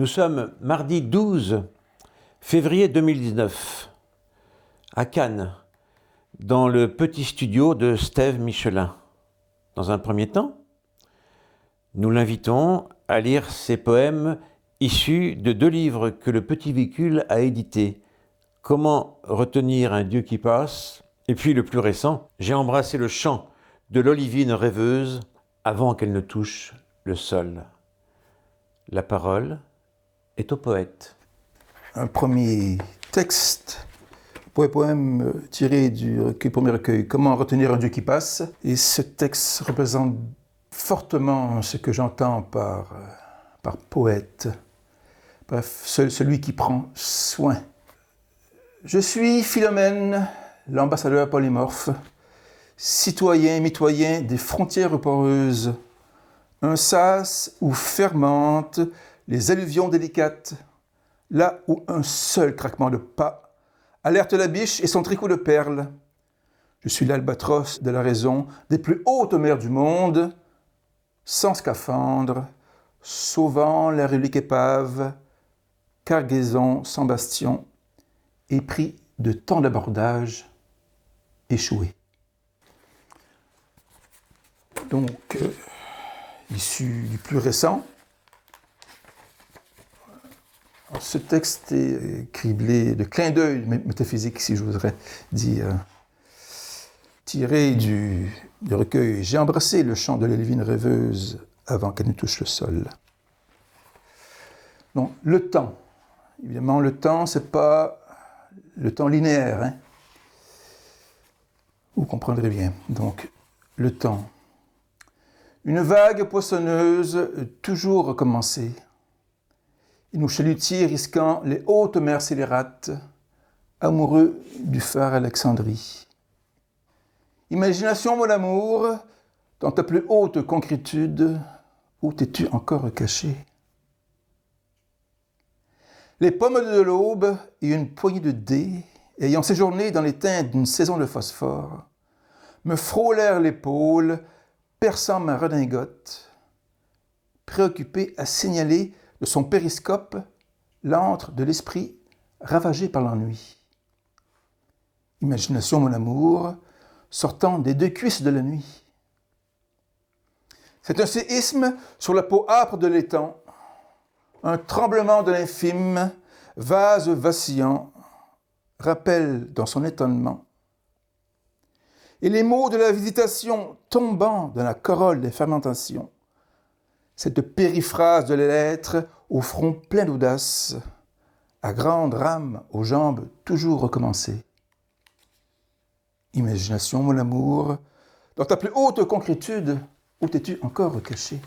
Nous sommes mardi 12 février 2019, à Cannes, dans le petit studio de Steve Michelin. Dans un premier temps, nous l'invitons à lire ses poèmes issus de 2 livres que le Petit Véhicule a édités. Comment retenir un Dieu qui passe, et puis le plus récent, J'ai embrassé le chant de l'olivine rêveuse avant qu'elle ne touche le sol. La parole est au poète. Un premier texte, poème tiré du premier recueil, Comment retenir un Dieu qui passe. Et ce texte représente fortement ce que j'entends par poète. Bref, celui qui prend soin. Je suis Philomène, l'ambassadeur polymorphe, citoyen, mitoyen des frontières poreuses, un sas où fermentent les alluvions délicates, là où un seul craquement de pas alerte la biche et son tricot de perles. Je suis l'albatros de la raison des plus hautes mers du monde, sans scaphandre, sauvant la relique épave, cargaison sans bastion, épris de tant d'abordages échoués. Donc, issu du plus récent, alors, ce texte est criblé de clins d'œil métaphysiques, si j'oserais dire, tiré du recueil « J'ai embrassé le chant de l'olivine rêveuse avant qu'elle ne touche le sol ». Donc, le temps. Évidemment, le temps, c'est pas le temps linéaire, hein? Vous comprendrez bien. Donc, le temps. Une vague poissonneuse, toujours recommencée. Et nos chalutiers risquant les hautes mers scélérates, amoureux du phare Alexandrie. Imagination, mon amour, dans ta plus haute concrétude, où t'es-tu encore caché? Les pommes de l'aube et une poignée de dés, ayant séjourné dans les teintes d'une saison de phosphore, me frôlèrent l'épaule, perçant ma redingote, préoccupé à signaler de son périscope l'antre de l'esprit ravagé par l'ennui. Imagination, mon amour, sortant des 2 cuisses de la nuit. C'est un séisme sur la peau âpre de l'étang, un tremblement de l'infime, vase vacillant, rappelle dans son étonnement. Et les mots de la visitation tombant dans la corolle des fermentations, cette périphrase de l'être au front plein d'audace, à grandes rames aux jambes toujours recommencées. Imagination, mon amour, dans ta plus haute concrétude, où t'es-tu encore caché?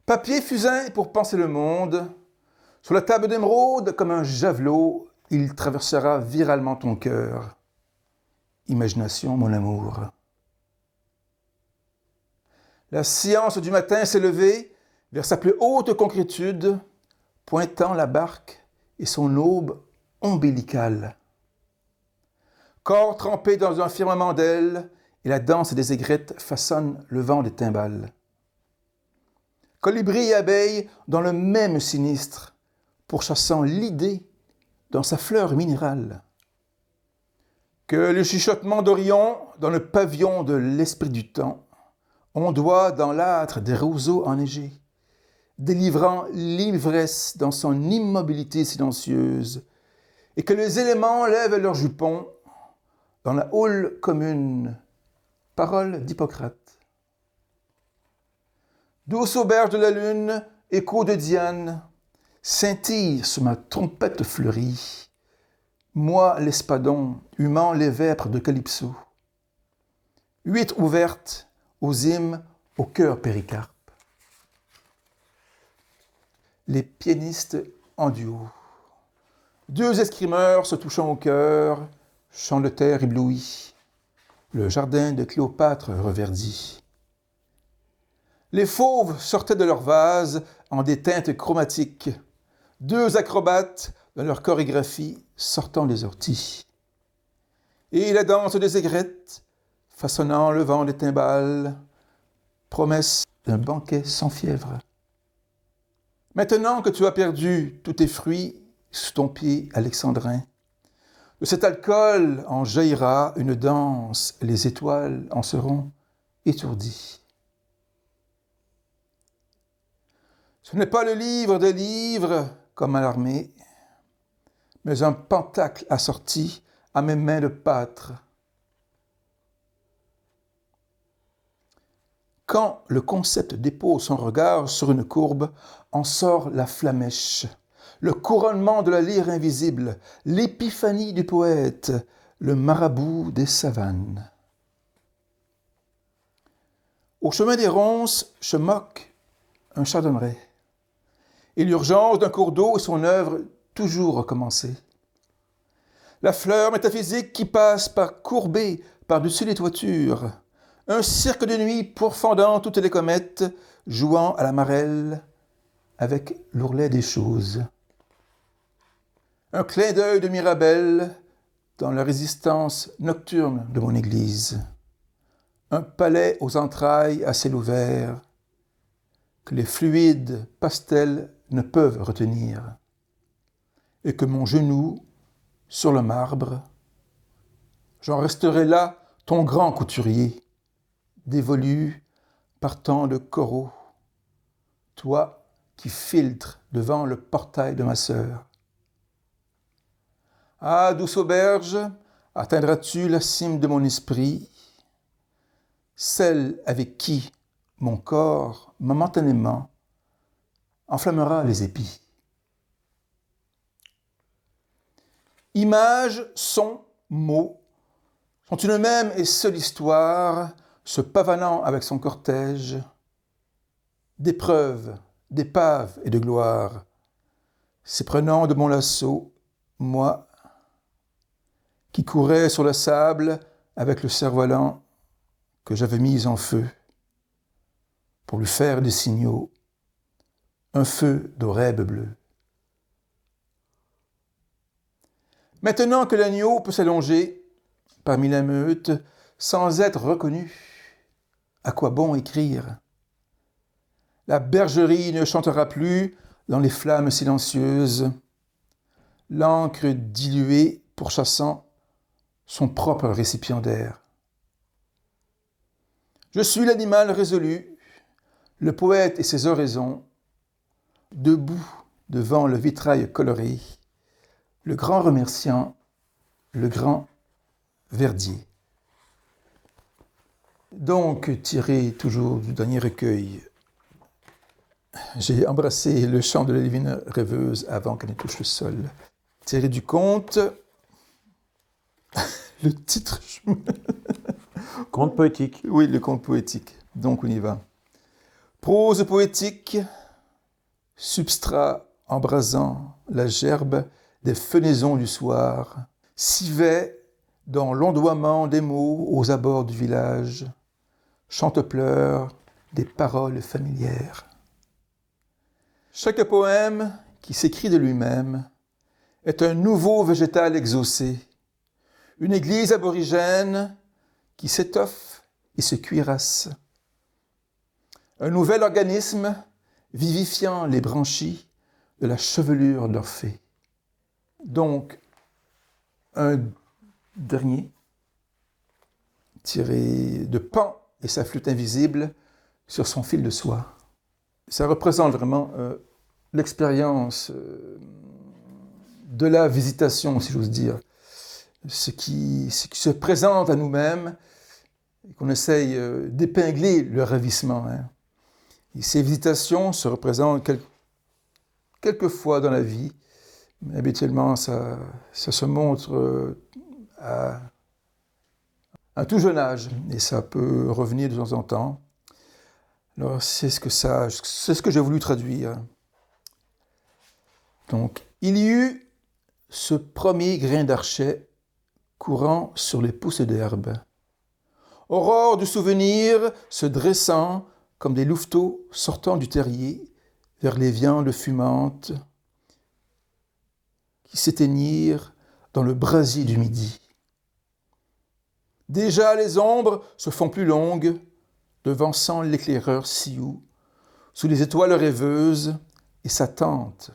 Papier fusain pour penser le monde, sur la table d'émeraude comme un javelot, il traversera viralement ton cœur. Imagination, mon amour. La science du matin s'est levée vers sa plus haute concrétude, pointant la barque et son aube ombilicale. Corps trempé dans un firmament d'ailes, et la danse des aigrettes façonne le vent des timbales. Colibri et abeille dans le même sinistre, pourchassant l'idée dans sa fleur minérale. Que le chuchotement d'Orion dans le pavillon de l'esprit du temps ondoie dans l'âtre des roseaux enneigés, délivrant l'ivresse dans son immobilité silencieuse, et que les éléments lèvent leurs jupons dans la houle commune, parole d'Hippocrate. Douce auberge de la lune, écho de Diane, scintille sur ma trompette fleurie, moi l'espadon, humant les vêpres de Calypso. Huîtres ouvertes, aux hymnes, au cœur péricarpe. Les pianistes en duo. 2 escrimeurs se touchant au cœur, champ de terre ébloui, le jardin de Cléopâtre reverdit. Les fauves sortaient de leur vase en des teintes chromatiques, 2 acrobates dans leur chorégraphie sortant les orties. Et la danse des aigrettes, façonnant le vent des timbales, promesse d'un banquet sans fièvre. Maintenant que tu as perdu tous tes fruits sous ton pied alexandrin, de cet alcool en jaillira une danse, les étoiles en seront étourdies. Ce n'est pas le livre des livres comme à l'armée, mais un pentacle assorti à mes mains de pâtre. Quand le concept dépose son regard sur une courbe, en sort la flamèche, le couronnement de la lyre invisible, l'épiphanie du poète, le marabout des savanes. Au chemin des ronces, je moque un chardonneret, et l'urgence d'un cours d'eau et son œuvre toujours recommencée. La fleur métaphysique qui passe par courbée par-dessus les toitures, un cirque de nuit pourfendant toutes les comètes, jouant à la marelle avec l'ourlet des choses. Un clin d'œil de Mirabelle dans la résistance nocturne de mon église. Un palais aux entrailles à ciel ouvert que les fluides pastels ne peuvent retenir. Et que mon genou, sur le marbre, j'en resterai là, ton grand couturier, dévolu par tant de coraux, toi qui filtres devant le portail de ma sœur. Ah, douce auberge, atteindras-tu la cime de mon esprit, celle avec qui mon corps, momentanément, enflammera les épis. Images, sons, mots sont une même et seule histoire, se pavanant avec son cortège d'épreuves, d'épaves et de gloire, s'éprenant de mon lasso, moi, qui courais sur le sable avec le cerf-volant que j'avais mis en feu, pour lui faire des signaux, un feu d'orèbe bleu. Maintenant que l'agneau peut s'allonger parmi la meute sans être reconnu, à quoi bon écrire? La bergerie ne chantera plus dans les flammes silencieuses, l'encre diluée pourchassant son propre récipiendaire. Je suis l'animal résolu, le poète et ses oraisons, debout devant le vitrail coloré, le grand remerciant, le grand Verdier. Donc, tiré toujours du dernier recueil, j'ai embrassé le chant de la divine rêveuse avant qu'elle ne touche le sol. Tiré du conte, le titre... Conte poétique. Oui, le conte poétique. Donc, on y va. Prose poétique, substrat embrasant la gerbe des fenaisons du soir, civet dans l'ondoiement des mots aux abords du village, chante-pleurs des paroles familières. Chaque poème qui s'écrit de lui-même est un nouveau végétal exaucé, une église aborigène qui s'étoffe et se cuirasse, un nouvel organisme vivifiant les branchies de la chevelure d'Orphée. Donc, un dernier, tiré de Pan et sa flûte invisible sur son fil de soie. Ça représente vraiment l'expérience de la visitation, si j'ose dire. Ce qui se présente à nous-mêmes et qu'on essaye d'épingler le ravissement. Hein. Et ces visitations se représentent quelques fois dans la vie, mais habituellement ça se montre à un tout jeune âge et ça peut revenir de temps en temps. Alors c'est ce que j'ai voulu traduire. Donc, il y eut ce premier grain d'archet courant sur les pousses d'herbe. Aurore du souvenir se dressant comme des louveteaux sortant du terrier vers les viandes fumantes qui s'éteignirent dans le brasier du midi. Déjà les ombres se font plus longues, devançant l'éclaireur sioux, sous les étoiles rêveuses, et sa tante,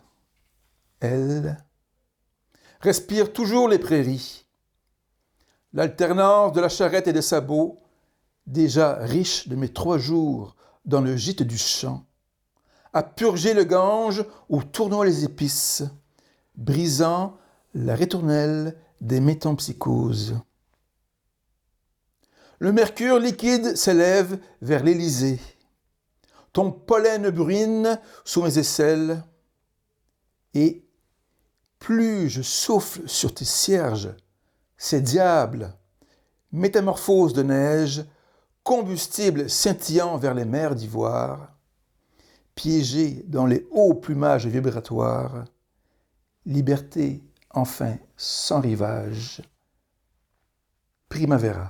elle, respire toujours les prairies. L'alternance de la charrette et des sabots, déjà riche de mes 3 jours dans le gîte du champ, a purgé le Gange ou tournant les épices, brisant la ritournelle des métempsychoses. Le mercure liquide s'élève vers l'Élysée. Ton pollen bruine sous mes aisselles, et plus je souffle sur tes cierges, ces diables, métamorphose de neige, combustible scintillant vers les mers d'ivoire, piégés dans les hauts plumages vibratoires, liberté enfin sans rivage, primavera.